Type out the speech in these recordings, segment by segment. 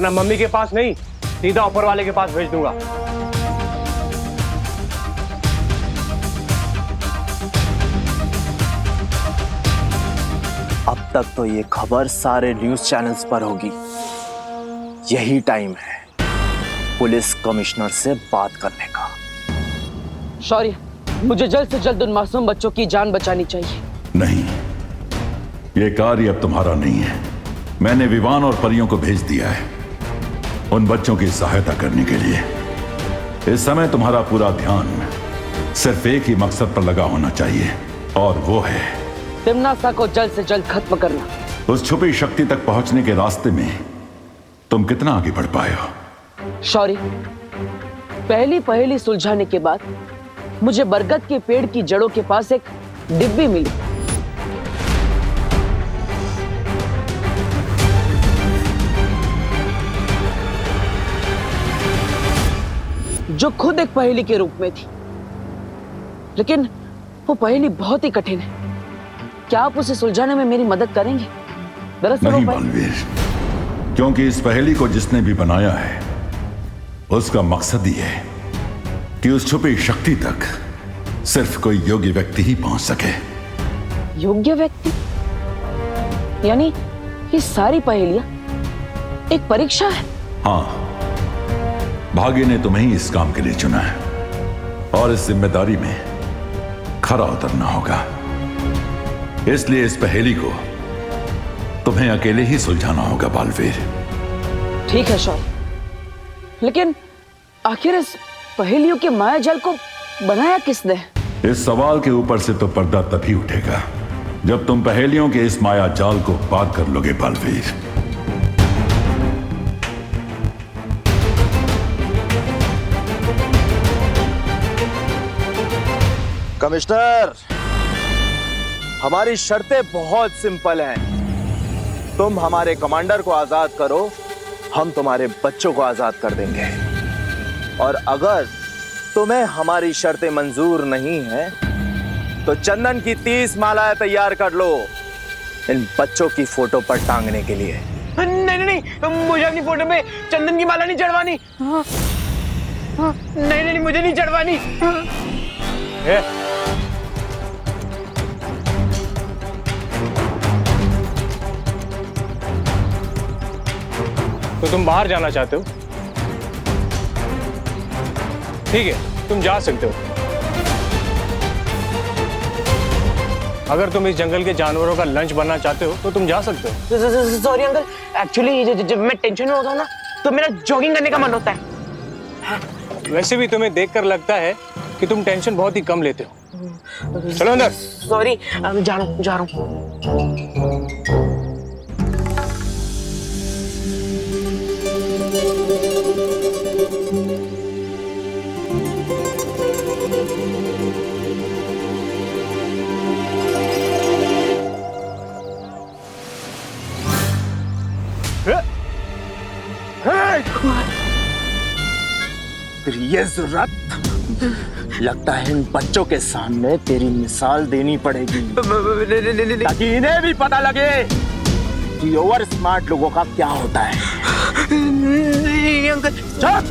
वरना मम्मी के पास नहीं, सीधा ऊपर वाले के पास भेज दूंगा। अब तक तो ये खबर सारे न्यूज़ चैनल्स पर होगी। यही टाइम है पुलिस कमिश्नर से बात करने का। शौर्य, मुझे जल्द से जल्द उन मासूम बच्चों की जान बचानी चाहिए। नहीं, ये कार्य अब तुम्हारा नहीं है। मैंने विवान और परियों को भेज दिया है उन बच्चों की सहायता करने के लिए। इस समय तुम्हारा पूरा ध्यान सिर्फ एक ही मकसद पर लगा होना चाहिए, और वो है तिम्नासा को जल्द से जल्द खत्म करना। उस छुपी शक्ति तक पहुंचने के रास्ते में तुम कितना आगे बढ़ पाए हो? शौर्य, पहली पहेली सुलझाने के बाद मुझे बरगद के पेड़ की जड़ों के पास एक डिब्बी मिली। जो खुद एक पहेली के रूप में थी, लेकिन वो पहेली बहुत ही कठिन है। क्या आप उसे सुलझाने में मेरी मदद करेंगे? दरअसल नहीं बलवीर, क्योंकि इस पहेली को जिसने भी बनाया है उसका मकसद ही है कि उस छुपी शक्ति तक सिर्फ कोई योग्य व्यक्ति ही पहुंच सके। योग्य व्यक्ति? यानी ये सारी पहेलियां एक परीक्षा है? हाँ, भाग्य ने तुम्हें ही इस काम के लिए चुना है, और इस जिम्मेदारी में खरा उतरना होगा। इसलिए इस पहेली को तुम्हें अकेले ही सुलझाना होगा बालवीर। ठीक है शौर्य, लेकिन आखिर इस पहेलियों के मायाजाल को बनाया किसने? इस सवाल के ऊपर से तो पर्दा तभी उठेगा जब तुम पहेलियों के इस मायाजाल को पार कर लोगे बालवीर। कमिश्नर, हमारी शर्तें बहुत सिंपल हैं। तुम हमारे कमांडर को आजाद करो, हम तुम्हारे बच्चों को आजाद कर देंगे। और अगर तुम्हें हमारी शर्तें मंजूर नहीं हैं, तो चंदन की 30 मालाएं तैयार कर लो इन बच्चों की फोटो पर टांगने के लिए। नहीं नहीं नहीं, मुझे अपनी फोटो पे चंदन की माला नहीं चढ़वानी। नहीं नहीं, मुझे नहीं चढ़वानी। तो तुम बाहर जाना चाहते हो? ठीक है, तुम जा सकते हो। अगर तुम इस जंगल के जानवरों का लंच बनना चाहते हो तो तुम जा सकते हो। सॉरी अंकल, एक्चुअली जब मैं टेंशन में होता हूँ ना, तो मेरा जॉगिंग करने का मन होता है। वैसे भी तुम्हें देखकर लगता है कि तुम टेंशन बहुत ही कम लेते हो। चलो अंदर। सॉरी, जा रहा हूँ। फिर ये जरूरत लगता है इन बच्चों के सामने तेरी मिसाल देनी पड़ेगी, ताकि इन्हें भी पता लगे कि ओवर स्मार्ट लोगों का क्या होता है। नहीं अंकल। चुप!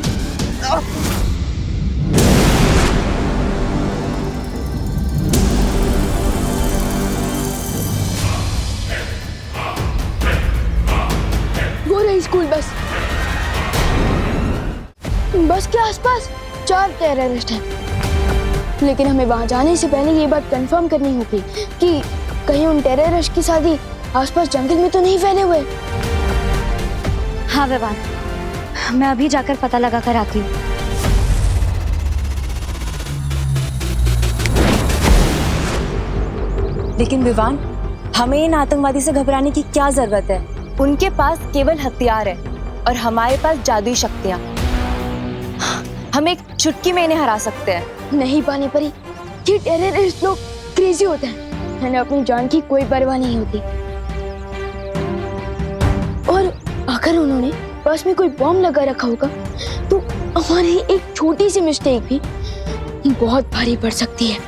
वो रही स्कूल बस। बस के आसपास 4 टेररिस्ट हैं, लेकिन हमें वहां जाने से पहले ये बात कंफर्म करनी होगी कि कहीं उन टेररिस्ट की शादी आसपास जंगल में तो नहीं फैले हुए। हाँ विवान, मैं अभी जाकर पता लगा कर आती हूँ। लेकिन विवान, हमें इन आतंकवादी से घबराने की क्या जरूरत है? उनके पास केवल हथियार है और हमारे पास जादुई शक्तियाँ। हम एक चुटकी में इन्हें हरा सकते हैं। नहीं पानी परी, ये टेररिस्ट लोग क्रेजी होते हैं, उन्हें अपनी जान की कोई परवाह नहीं होती। और अगर उन्होंने पास में कोई बॉम्ब लगा रखा होगा तो हमारी एक छोटी सी मिस्टेक भी बहुत भारी पड़ सकती है।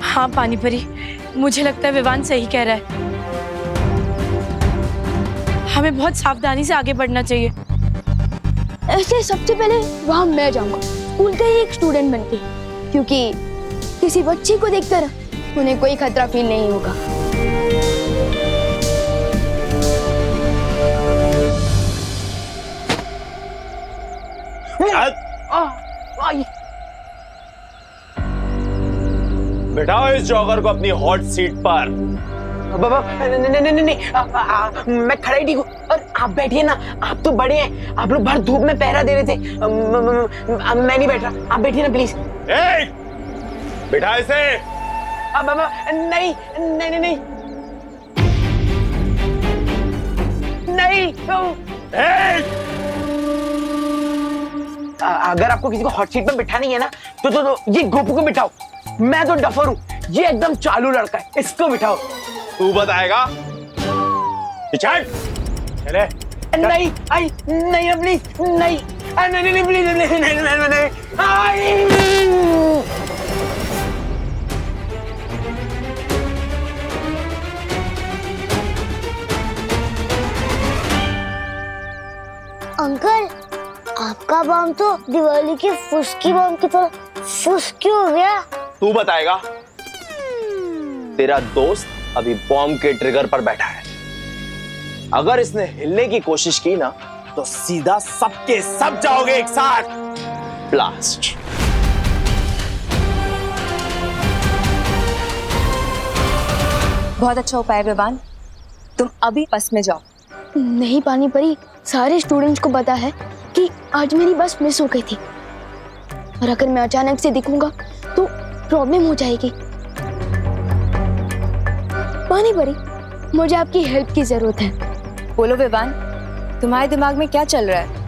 हाँ पानी परी, मुझे लगता है विवान सही कह रहा है। हमें बहुत सावधानी से आगे बढ़ना चाहिए। इसलिए सबसे पहले वहां मैं जाऊंगा, स्कूल का ही एक स्टूडेंट बनके, क्योंकि किसी बच्ची को देखकर उन्हें कोई खतरा फील नहीं होगा। बिठाओ इस जॉगर को अपनी हॉट सीट पर। बाबा नहीं, मैं खड़ा ही ठीक हूँ। और आप बैठिए ना, आप तो बड़े हैं, आप लोग बाहर धूप में पहरा दे रहे थे। मैं नहीं बैठ रहा, आप बैठिए ना प्लीज। बिठा इसे। बाबा नहीं नहीं नहीं नहीं अगर आपको किसी को हॉट सीट पे बिठानी है ना तो ये गोपू को बिठाओ। मैं तो डफर हूँ, ये एकदम चालू लड़का है, इसको बिठाओ। तू बताएगा? चले। नहीं आई नहीं प्लीज नहीं नहीं नहीं प्लीज नहीं अंकल, आपका बम तो दिवाली की फुसकी बम की तरह फुस क्यों हो गया? तू बताएगा? तेरा दोस्त अभी बॉम्ब के ट्रिगर पर बैठा है। अगर इसने हिलने की कोशिश की ना तो सीधा सबके सब जाओगे एक साथ। ब्लास्ट। बहुत अच्छा उपाय विवान, तुम अभी बस में जाओ। नहीं पानी परी, सारे स्टूडेंट्स को पता है कि आज मेरी बस मिस हो गई थी, और अगर मैं अचानक से दिखूंगा तो प्रॉब्लम हो जाएगी। पानी परी, मुझे आपकी हेल्प की जरूरत है। बोलो विवान, तुम्हारे दिमाग में क्या चल रहा है?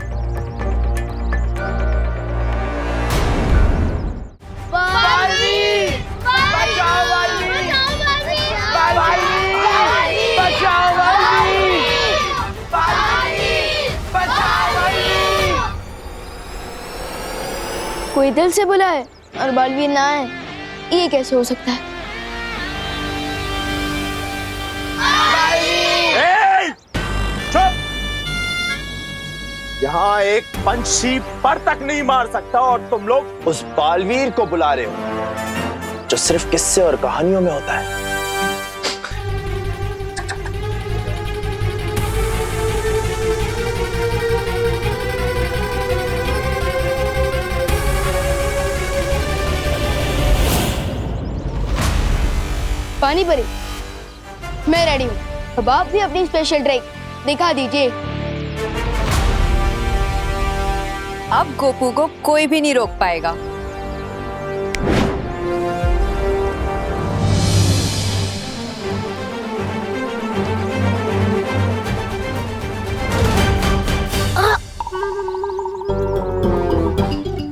कोई दिल से बुलाए और बालवीर ना आए, ये कैसे हो सकता है? चुप! यहाँ एक पंछी पर तक नहीं मार सकता और तुम लोग उस बालवीर को बुला रहे हो जो सिर्फ किस्से और कहानियों में होता है। पानी परी, मैं रेडी हूँ। अब आप भी अपनी स्पेशल ट्रिक दिखा दीजिए। अब गोपू को कोई भी नहीं रोक पाएगा।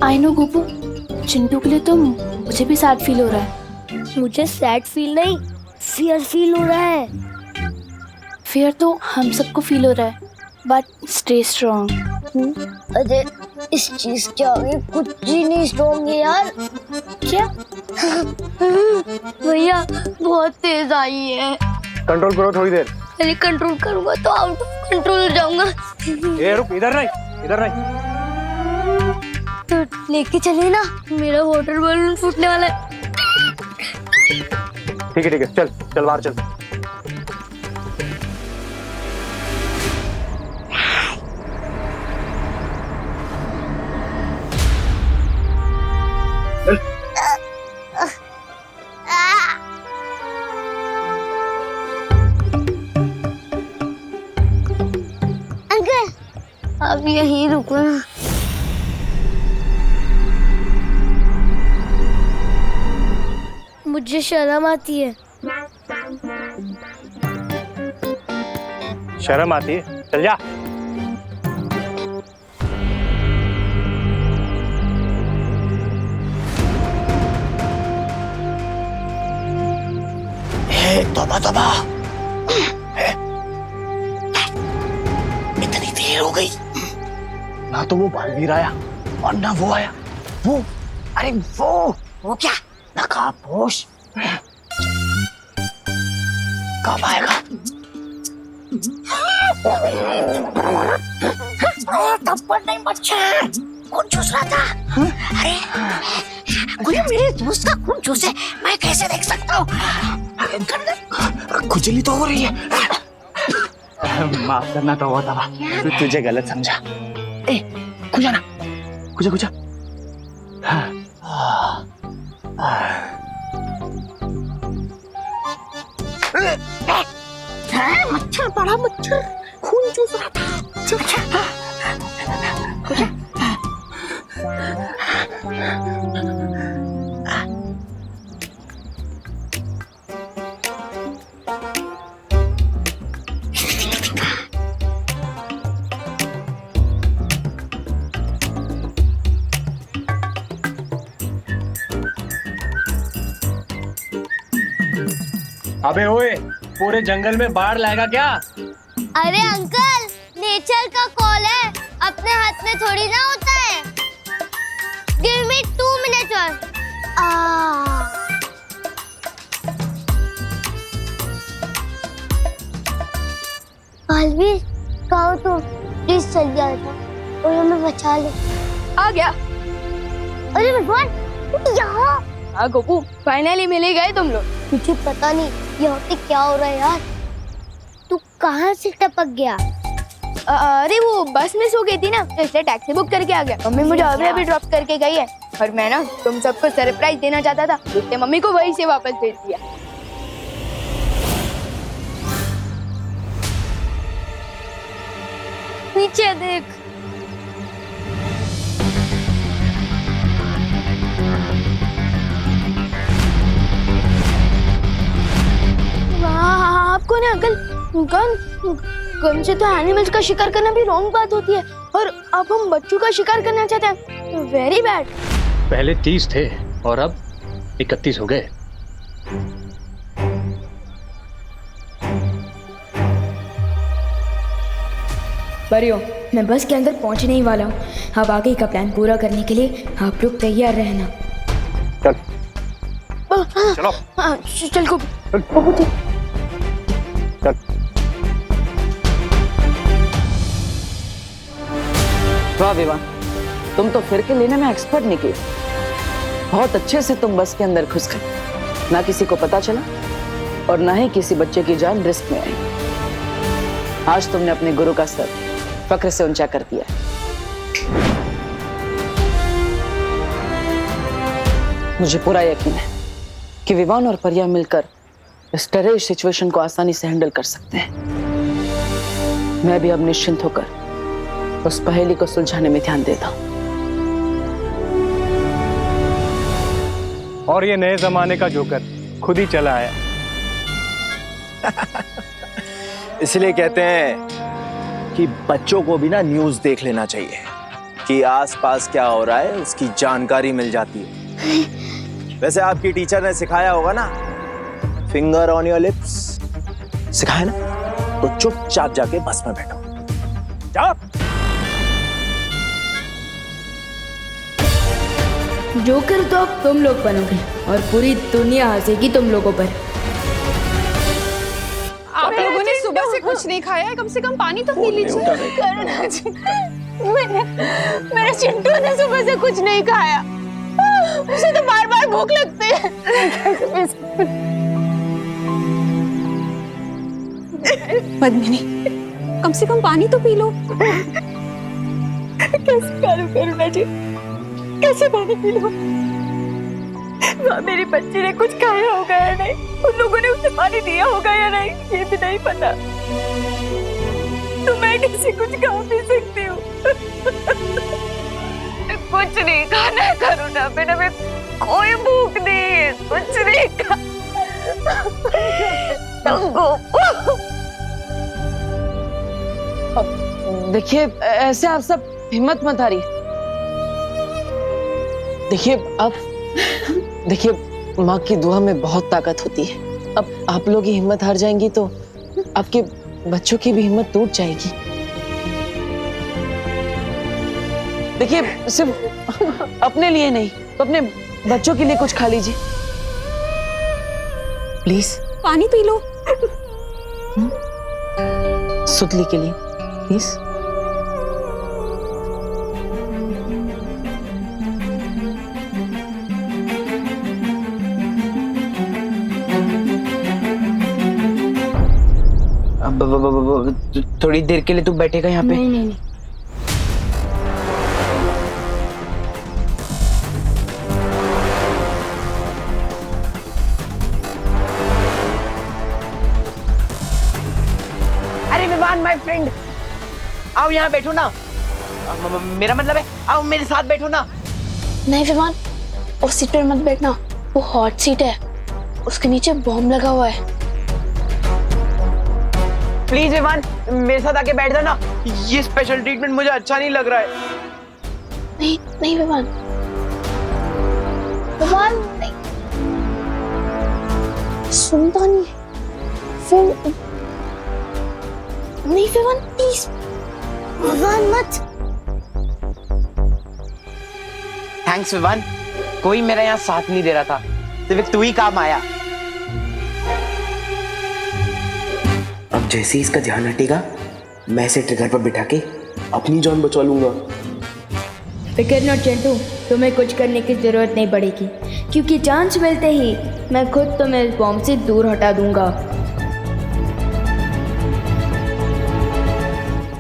आई नो गोपू, चिंटू के लिए तो मुझे भी सैड फील हो रहा है। मुझे सैड फील नहीं, फियर फील हो रहा है। फियर तो हम सबको फील हो रहा है, बट स्टे स्ट्रॉन्ग। अरे इस चीज के आगे कुछ भी नहीं स्ट्रॉन्ग है यार। क्या? भैया बहुत तेज आई है। कंट्रोल करो थोड़ी देर। अरे कंट्रोल करूंगा तो आउट ऑफ कंट्रोल हो जाऊंगा। ए रुक, इधर नहीं, इधर नहीं। तो लेके चले ना, मेरा वाटर बलून फूटने वाला है। ठीक है, चल चल बाहर चल। अंकल, अब यहीं रुको ना। मुझे शर्म आती है। शर्म आती है? चल जा। तौबा तौबा, इतनी देर हो गई, ना तो वो बालवीर आया और ना वो आया। वो अरे वो क्या नकाबपोश कब आएगा? थप्पड़ नहीं मच्छर, खून चूस रहा था। अरे कोई मेरे दोस्त का खून चूसे, मैं कैसे देख सकता हूँ? खुजली तो हो रही है। माफ करना तो हुआ था, तुझे गलत समझा। ए, खुजा ना, खुजा खुजा। मच्छर, बड़ा मच्छर खून चूस रहा था। अबे ओए, पूरे जंगल में बाढ़ लाएगा क्या? अरे अंकल, नेचर का कॉल है, अपने हाथ में थोड़ी ना होता है। गिव मी 2 minutes और अलविश, कहो तो प्लीज चल जाए था और हमें बचा ले। आ गया। अरे भगवान, यहाँ। हाँ गोपू, फाइनली मिल ही गए तुम लोग। मुझे पता नहीं यहाँ पे क्या हो रहा है यार। तू कहाँ से टपक गया? अरे वो बस में सो गई थी ना, तो इसलिए टैक्सी बुक करके आ गया। मम्मी मुझे अभी ड्रॉप करके गई है और मैं ना तुम सबको सरप्राइज देना चाहता था, इसलिए मम्मी को वहीं से वापस भेज दिया। पीछे देख। आपको ना अंकल, गन से तो एनिमल्स का शिकार करना भी रॉन्ग बात होती है, और अब हम बच्चों का शिकार करना चाहते हैं, वेरी बैड। पहले 30 थे और अब 31 हो गए। परियो, मैं बस के अंदर पहुंचने ही वाला हूँ। अब आगे का प्लान पूरा करने के लिए आप लोग तैयार रहना। चलो। चल को वाह विवान, तुम तो फिर के लेने में एक्सपर्ट निकले। बहुत अच्छे से तुम बस के अंदर घुस गए, ना किसी को पता चला और ना ही किसी बच्चे की जान रिस्क में आई। आज तुमने अपने गुरु का सर फक्र से ऊंचा कर दिया। मुझे पूरा यकीन है कि विवान और परिया मिलकर इस टेररिस्ट सिचुएशन को आसानी से हैंडल कर सकते हैं। मैं भी अब निश्चिंत होकर उस पहेली को सुलझाने में ध्यान देता हूं। और ये नए जमाने का जोकर खुद ही चला आया। इसलिए कहते हैं कि बच्चों को भी ना न्यूज़ देख लेना चाहिए कि आसपास क्या हो रहा है, उसकी जानकारी मिल जाती है। वैसे आपकी टीचर ने सिखाया होगा ना, फिंगर ऑन योर लिप्स, सिखाया ना? तो चुपचाप जाके बस में बैठो। जाओ। जोकर तो अब तुम लोग बनोगे और पूरी दुनिया हंसेगी तुम लोगों पर। आप लोगों ने सुबह से कुछ नहीं खाया है, कम से कम पानी तो पी लीजिए। करुणा जी, मेरे चिंटू ने सुबह से कुछ नहीं खाया, उसे तो बार बार भूख लगती है। पद्मिनी, कम से कम पानी तो पी लो। कैसे करूं करुणा जी, कैसे पानी पी लो? मेरी बच्ची ने कुछ खाया होगा या नहीं, उन लोगों ने उसे पानी दिया होगा या नहीं, ये भी नहीं पता। तो मैं कैसे कुछ खा भी सकती हूँ? कुछ नहीं खाना है करुणा, बेटा मैं कोई भूख नहीं है, कुछ नहीं खा। देखिए, ऐसे आप सब हिम्मत मत हारिए। देखिए माँ की दुआ में बहुत ताकत होती है। अब आप लोग ही हिम्मत हार जाएंगी तो आपके बच्चों की भी हिम्मत टूट जाएगी। देखिए, सिर्फ अपने लिए नहीं, तो अपने बच्चों के लिए कुछ खा लीजिए प्लीज। पानी पी लो। सुतली के लिए प्लीज। थोड़ी देर के लिए तू बैठेगा यहाँ पे? नहीं नहीं नहीं। अरे विवान माय फ्रेंड, आओ यहाँ बैठो ना। मेरा मतलब है आओ मेरे साथ बैठो ना। नहीं विमान, उस सीट पर मत बैठना, वो हॉट सीट है, उसके नीचे बॉम्ब लगा हुआ है। प्लीज विवान मेरे साथ आके बैठ जाना, ये स्पेशल ट्रीटमेंट मुझे अच्छा नहीं लग रहा है। नहीं नहीं विमान, विमान नहीं, सुनता नहीं फिर। नहीं विमान प्लीज, विमान मत। थैंक्स विवान, कोई मेरा यहाँ साथ नहीं दे रहा था, सिर्फ तू ही काम आया। अब जैसे ही इसका ध्यान हटेगा मैं इसे ट्रिगर पर बिठा के अपनी जान बचा लूंगा। फिकर नॉट चिंटू, तुम्हें कुछ करने की जरूरत नहीं पड़ेगी, क्योंकि चांस मिलते ही मैं खुद तुम्हें इस बॉम्ब से दूर हटा दूंगा।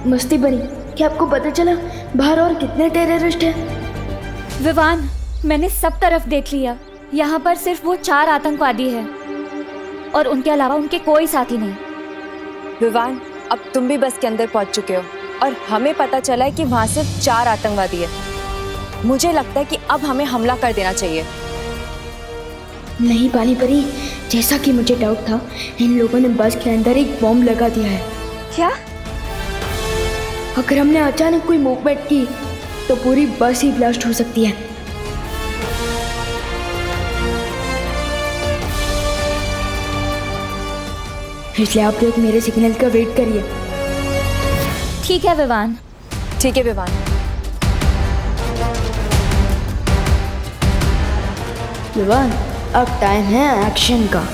मस्ती बनी, क्या आपको पता चला बाहर और कितने टेररिस्ट हैं? विवान, मैंने सब तरफ देख लिया, यहाँ पर सिर्फ वो 4 आतंकवादी हैं और उनके अलावा उनके कोई साथी नहीं। विवान, अब तुम भी बस के अंदर पहुंच चुके हो और हमें पता चला है कि वहां सिर्फ 4 आतंकवादी है। मुझे लगता है कि अब हमें हमला कर देना चाहिए। नहीं पानी परी, जैसा कि मुझे डाउट था, इन लोगों ने बस के अंदर एक बॉम्ब लगा दिया है। क्या? अगर हमने अचानक कोई मूवमेंट की तो पूरी बस ही ब्लास्ट हो सकती है। इसलिए आप लोग मेरे सिग्नल का वेट करिए। ठीक है विवान। ठीक है विवान। विवान, अब टाइम है एक्शन का।